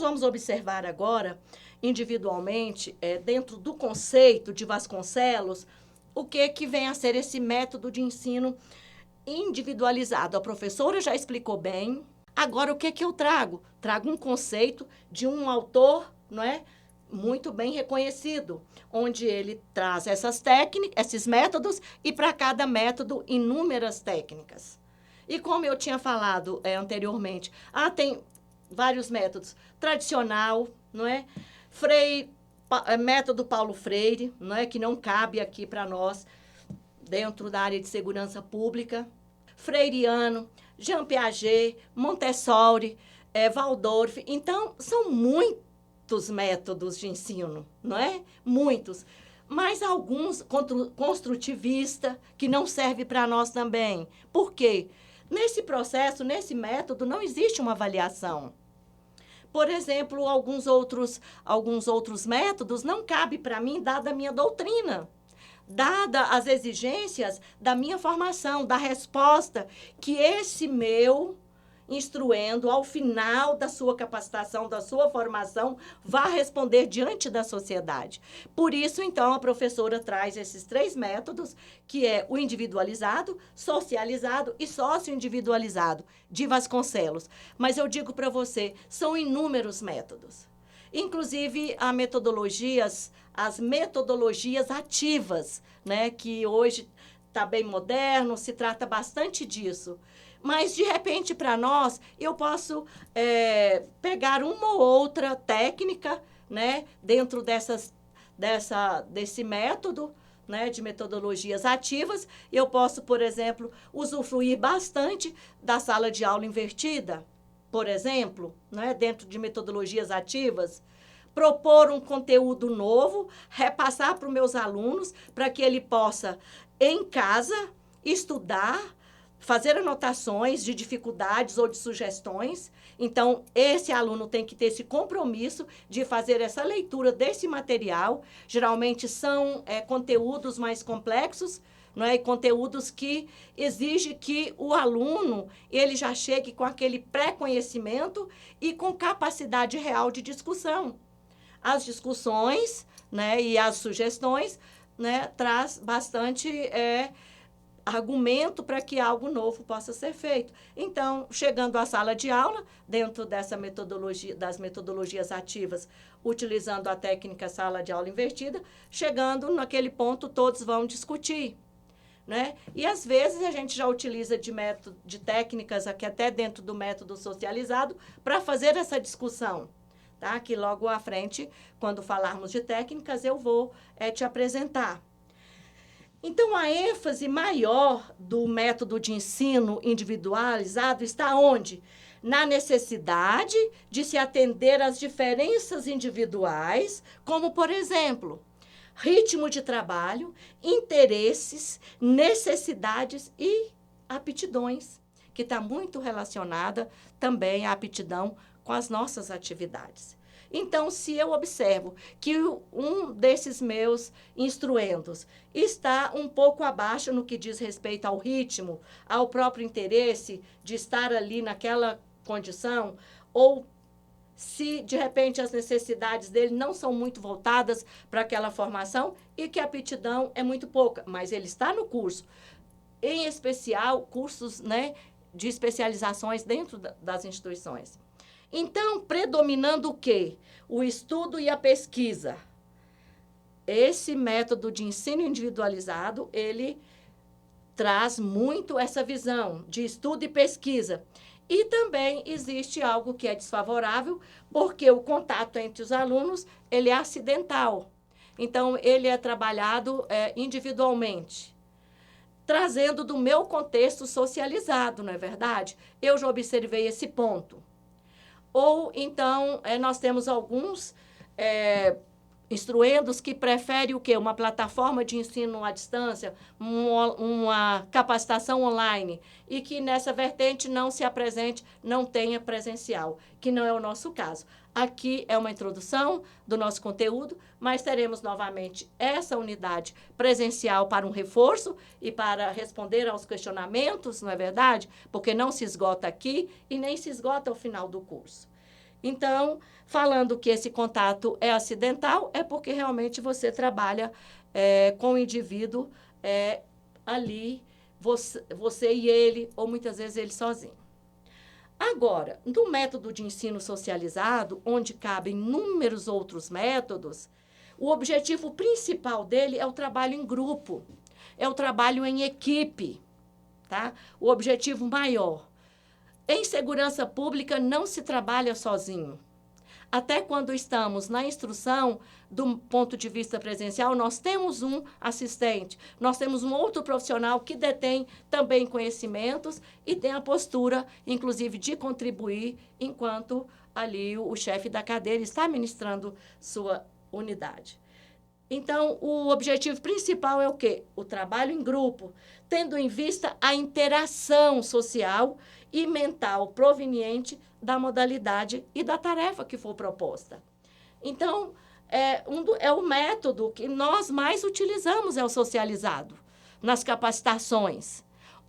vamos observar agora, individualmente, dentro do conceito de Vasconcelos, o que vem a ser esse método de ensino individualizado. A professora já explicou bem. Agora, o que eu trago? Trago um conceito de um autor, não é? Muito bem reconhecido, onde ele traz essas técnicas, esses métodos, e para cada método, inúmeras técnicas. E como eu tinha falado anteriormente, tem vários métodos. Tradicional, não é? Método Paulo Freire, não é? Que não cabe aqui para nós, dentro da área de segurança pública. Freiriano, Jean Piaget, Montessori, Waldorf. Então, são muitos métodos de ensino, não é? Muitos. Mas alguns construtivista, que não serve para nós também. Por quê? Nesse processo, nesse método, não existe uma avaliação. Por exemplo, alguns outros métodos não cabem para mim, dada a minha doutrina, dada as exigências da minha formação, da resposta que esse meu instruendo, ao final da sua capacitação, da sua formação, vá responder diante da sociedade. Por isso, então, a professora traz esses 3 métodos, que é o individualizado, socializado e sócio-individualizado, de Vasconcelos. Mas eu digo para você, são inúmeros métodos. Inclusive, as metodologias ativas, né, que hoje está bem moderno, se trata bastante disso. Mas, de repente, para nós, eu posso pegar uma ou outra técnica, né, dentro desse método, né, de metodologias ativas. Eu posso, por exemplo, usufruir bastante da sala de aula invertida, por exemplo, né, dentro de metodologias ativas. Propor um conteúdo novo, repassar para os meus alunos, para que ele possa, em casa, estudar, fazer anotações de dificuldades ou de sugestões. Então, esse aluno tem que ter esse compromisso de fazer essa leitura desse material. Geralmente são conteúdos mais complexos, não é? E conteúdos que exigem que o aluno ele já chegue com aquele pré-conhecimento e com capacidade real de discussão. As discussões, né, e as sugestões, né, traz bastante argumento para que algo novo possa ser feito. Então, chegando à sala de aula, dentro dessa metodologia, das metodologias ativas, utilizando a técnica sala de aula invertida, chegando naquele ponto, todos vão discutir, né? E, às vezes, a gente já utiliza de técnicas aqui até dentro do método socializado para fazer essa discussão, tá? Que logo à frente, quando falarmos de técnicas, eu vou te apresentar. Então, a ênfase maior do método de ensino individualizado está onde? Na necessidade de se atender às diferenças individuais, como, por exemplo, ritmo de trabalho, interesses, necessidades e aptidões, que está muito relacionada também à aptidão com as nossas atividades. Então, se eu observo que um desses meus instruendos está um pouco abaixo no que diz respeito ao ritmo, ao próprio interesse de estar ali naquela condição, ou se, de repente, as necessidades dele não são muito voltadas para aquela formação e que a aptidão é muito pouca, mas ele está no curso, em especial cursos, né, de especializações dentro das instituições. Então, predominando o quê? O estudo e a pesquisa. Esse método de ensino individualizado, ele traz muito essa visão de estudo e pesquisa. E também existe algo que é desfavorável, porque o contato entre os alunos, ele é acidental. Então, ele é trabalhado individualmente, trazendo do meu contexto socializado, não é verdade? Eu já observei esse ponto. Ou, então, nós temos alguns instruendos que preferem o quê? Uma plataforma de ensino à distância, uma capacitação online, e que nessa vertente não se apresente, não tenha presencial, que não é o nosso caso. Aqui é uma introdução do nosso conteúdo, mas teremos novamente essa unidade presencial para um reforço e para responder aos questionamentos, não é verdade? Porque não se esgota aqui e nem se esgota ao final do curso. Então, falando que esse contato é acidental, é porque realmente você trabalha com o indivíduo ali, você e ele, ou muitas vezes ele sozinho. Agora, no método de ensino socializado, onde cabem inúmeros outros métodos, o objetivo principal dele é o trabalho em grupo, é o trabalho em equipe, tá? O objetivo maior. Em segurança pública não se trabalha sozinho. Até quando estamos na instrução, do ponto de vista presencial, nós temos um assistente, nós temos um outro profissional que detém também conhecimentos e tem a postura, inclusive, de contribuir enquanto ali o chefe da cadeira está ministrando sua unidade. Então, o objetivo principal é o quê? O trabalho em grupo, tendo em vista a interação social e mental proveniente da modalidade e da tarefa que for proposta. Então, o método que nós mais utilizamos é o socializado, nas capacitações.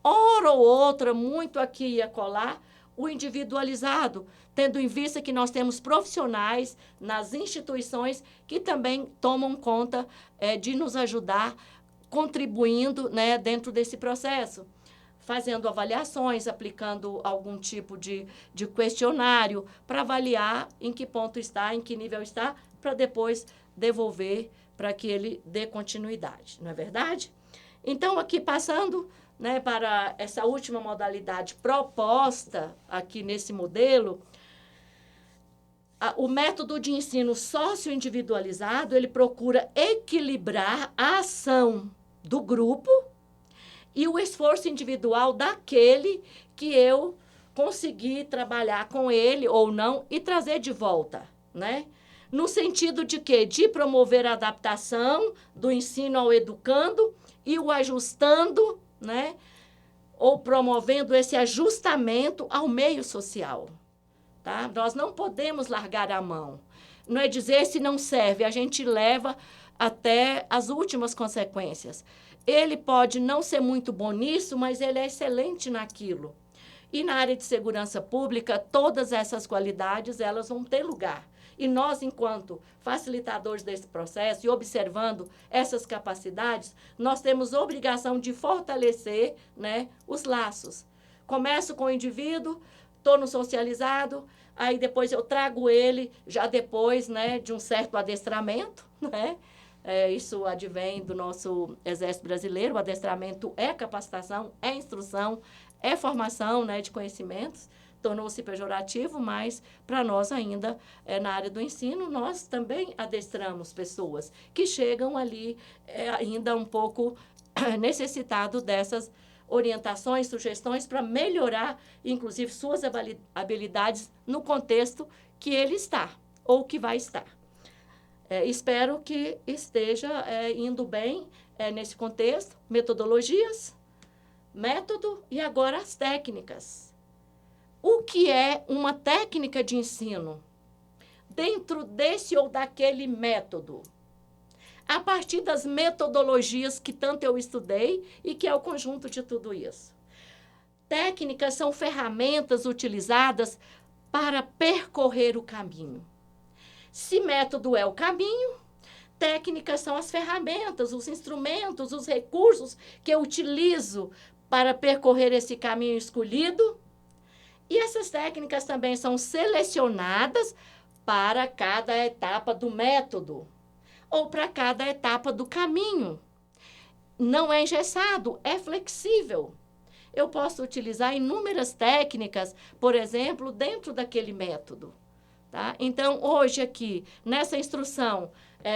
Hora ou outra, muito aqui e acolá, o individualizado, tendo em vista que nós temos profissionais nas instituições que também tomam conta de nos ajudar, contribuindo, né, dentro desse processo, fazendo avaliações, aplicando algum tipo de questionário para avaliar em que ponto está, em que nível está, para depois devolver para que ele dê continuidade, não é verdade? Então, aqui passando, né, para essa última modalidade proposta aqui nesse modelo, o método de ensino sócio-individualizado, ele procura equilibrar a ação do grupo e o esforço individual daquele que eu consegui trabalhar com ele ou não e trazer de volta, né? No sentido de quê? De promover a adaptação do ensino ao educando e o ajustando, né? Ou promovendo esse ajustamento ao meio social, tá? Nós não podemos largar a mão. Não é dizer se não serve, a gente leva até as últimas consequências. Ele pode não ser muito bom nisso, mas ele é excelente naquilo. E na área de segurança pública, todas essas qualidades, elas vão ter lugar. E nós, enquanto facilitadores desse processo e observando essas capacidades, nós temos obrigação de fortalecer, né, os laços. Começo com o indivíduo, estou no socializado, aí depois eu trago ele, já depois, né, de um certo adestramento, né? Isso advém do nosso Exército Brasileiro. O adestramento é capacitação, é instrução, é formação, né, de conhecimentos. Tornou-se pejorativo, mas para nós ainda, na área do ensino, nós também adestramos pessoas que chegam ali ainda um pouco necessitados dessas orientações, sugestões para melhorar, inclusive, suas habilidades no contexto que ele está ou que vai estar. Espero que esteja indo bem nesse contexto. Metodologias, método e agora as técnicas. O que é uma técnica de ensino? Dentro desse ou daquele método. A partir das metodologias que tanto eu estudei e que é o conjunto de tudo isso. Técnicas são ferramentas utilizadas para percorrer o caminho. Se método é o caminho, técnicas são as ferramentas, os instrumentos, os recursos que eu utilizo para percorrer esse caminho escolhido. E essas técnicas também são selecionadas para cada etapa do método ou para cada etapa do caminho. Não é engessado, é flexível. Eu posso utilizar inúmeras técnicas, por exemplo, dentro daquele método. Tá? Então, hoje aqui, nessa instrução,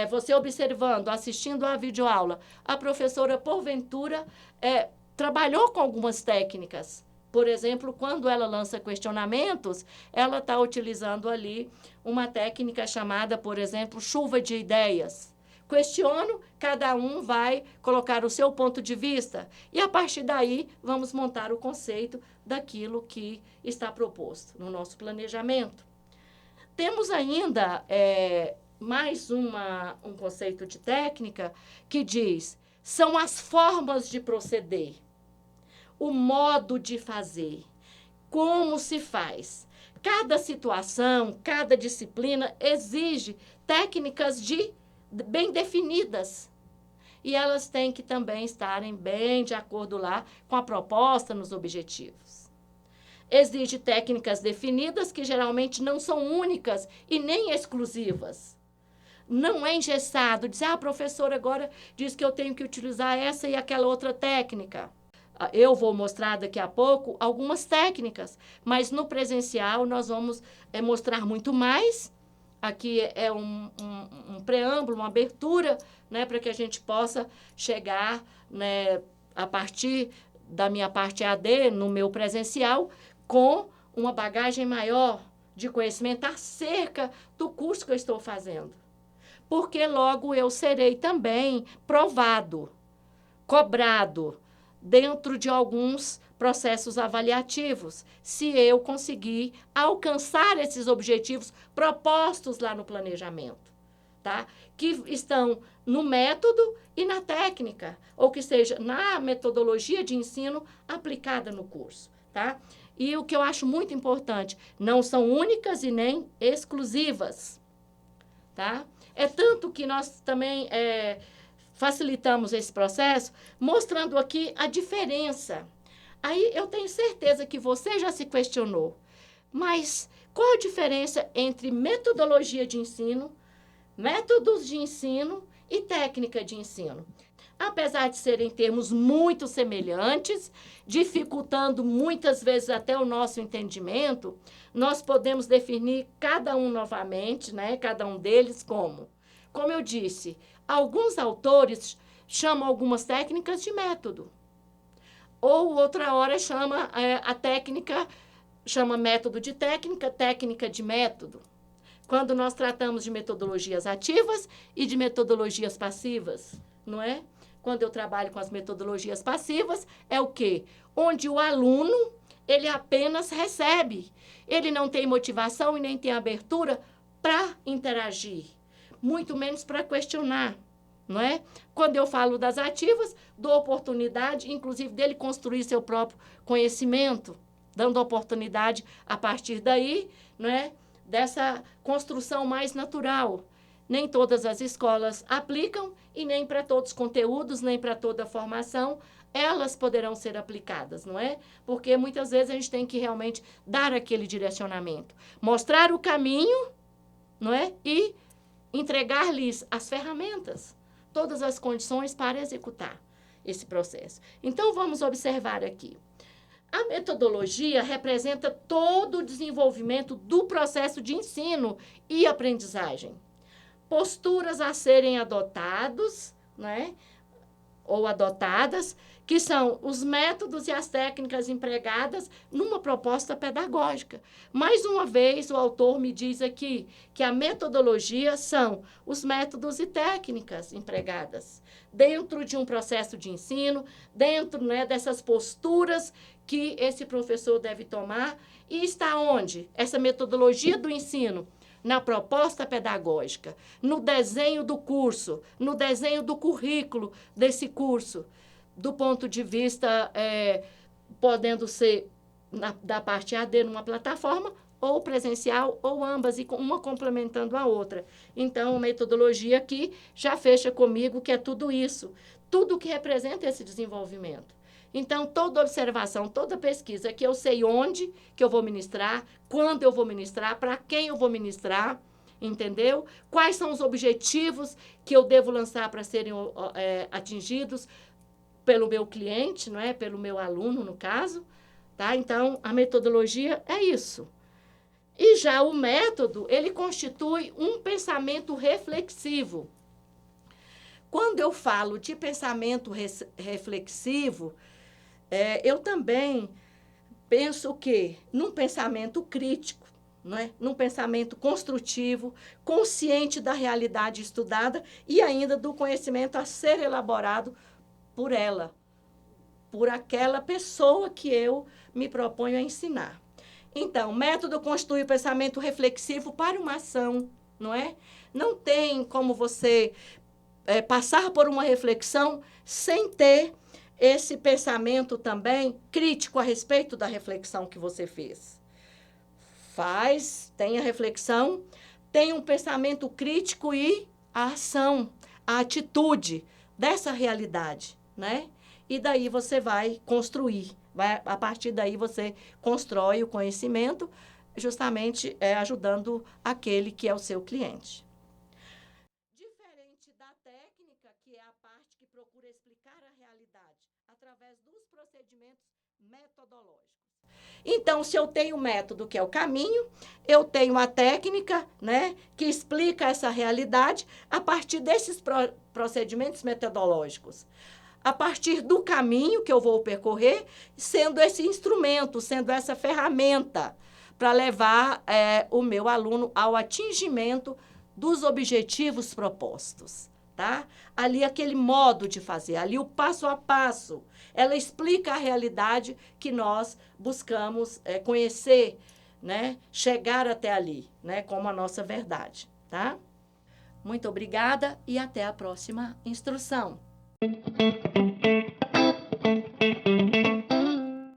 você observando, assistindo à videoaula, a professora, porventura, trabalhou com algumas técnicas. Por exemplo, quando ela lança questionamentos, ela está utilizando ali uma técnica chamada, por exemplo, chuva de ideias. Questiono, cada um vai colocar o seu ponto de vista e, a partir daí, vamos montar o conceito daquilo que está proposto no nosso planejamento. Temos ainda mais um conceito de técnica que diz, são as formas de proceder, o modo de fazer, como se faz. Cada situação, cada disciplina exige técnicas bem definidas. E elas têm que também estarem bem de acordo lá com a proposta nos objetivos. Exige técnicas definidas que geralmente não são únicas e nem exclusivas. Não é engessado, dizer, a professora agora diz que eu tenho que utilizar essa e aquela outra técnica. Eu vou mostrar daqui a pouco algumas técnicas, mas no presencial nós vamos mostrar muito mais. Aqui é um preâmbulo, uma abertura, né, para que a gente possa chegar, né, a partir da minha parte AD, no meu presencial, com uma bagagem maior de conhecimento acerca do curso que eu estou fazendo. Porque logo eu serei também provado, cobrado, dentro de alguns processos avaliativos, se eu conseguir alcançar esses objetivos propostos lá no planejamento, tá? Que estão no método e na técnica, ou que seja, na metodologia de ensino aplicada no curso, tá? E o que eu acho muito importante, não são únicas e nem exclusivas, tá? É tanto que nós também facilitamos esse processo, mostrando aqui a diferença. Aí eu tenho certeza que você já se questionou, mas qual a diferença entre metodologia de ensino, métodos de ensino e técnica de ensino? Apesar de serem termos muito semelhantes, dificultando muitas vezes até o nosso entendimento, nós podemos definir cada um novamente, né, cada um deles como eu disse, alguns autores chamam algumas técnicas de método. Ou outra hora chama a técnica, chama método de técnica, técnica de método. Quando nós tratamos de metodologias ativas e de metodologias passivas, não é? Quando eu trabalho com as metodologias passivas, é o quê? Onde o aluno, ele apenas recebe. Ele não tem motivação e nem tem abertura para interagir, muito menos para questionar, não é? Quando eu falo das ativas, dou oportunidade, inclusive, dele construir seu próprio conhecimento, dando oportunidade, a partir daí, não é? Dessa construção mais natural. Nem todas as escolas aplicam e nem para todos os conteúdos, nem para toda a formação, elas poderão ser aplicadas, não é? Porque muitas vezes a gente tem que realmente dar aquele direcionamento, mostrar o caminho, não é? E entregar-lhes as ferramentas, todas as condições para executar esse processo. Então, vamos observar aqui. A metodologia representa todo o desenvolvimento do processo de ensino e aprendizagem. Posturas a serem adotados, né, ou adotadas, que são os métodos e as técnicas empregadas numa proposta pedagógica. Mais uma vez, o autor me diz aqui que a metodologia são os métodos e técnicas empregadas dentro de um processo de ensino, dentro, né, dessas posturas que esse professor deve tomar. E está onde? Essa metodologia do ensino? Na proposta pedagógica, no desenho do curso, no desenho do currículo desse curso, do ponto de vista, podendo ser da parte AD numa plataforma, ou presencial, ou ambas, e uma complementando a outra. Então, a metodologia aqui já fecha comigo que é tudo isso, tudo que representa esse desenvolvimento. Então, toda observação, toda pesquisa, que eu sei onde que eu vou ministrar, quando eu vou ministrar, para quem eu vou ministrar, entendeu? Quais são os objetivos que eu devo lançar para serem atingidos pelo meu cliente, não é? Pelo meu aluno, no caso, tá? Então, a metodologia é isso. E já o método, ele constitui um pensamento reflexivo. Quando eu falo de pensamento reflexivo, eu também penso que num pensamento crítico, não é? Num pensamento construtivo, consciente da realidade estudada e ainda do conhecimento a ser elaborado por ela, por aquela pessoa que eu me proponho a ensinar. Então, o método constitui o pensamento reflexivo para uma ação, não é? Não tem como você passar por uma reflexão sem ter esse pensamento também crítico a respeito da reflexão que você fez. Tem a reflexão, tem um pensamento crítico e a ação, a atitude dessa realidade, né? E daí você vai construir, a partir daí você constrói o conhecimento, justamente ajudando aquele que é o seu cliente. Diferente da técnica, que é a parte que procura explicar a realidade através dos procedimentos metodológicos. Então, se eu tenho o método, que é o caminho, eu tenho a técnica, né, que explica essa realidade a partir desses procedimentos metodológicos. A partir do caminho que eu vou percorrer, sendo esse instrumento, sendo essa ferramenta para levar o meu aluno ao atingimento dos objetivos propostos, tá? Ali aquele modo de fazer, ali o passo a passo. Ela explica a realidade que nós buscamos conhecer, né? Chegar até ali, né? Como a nossa verdade, tá? Muito obrigada e até a próxima instrução.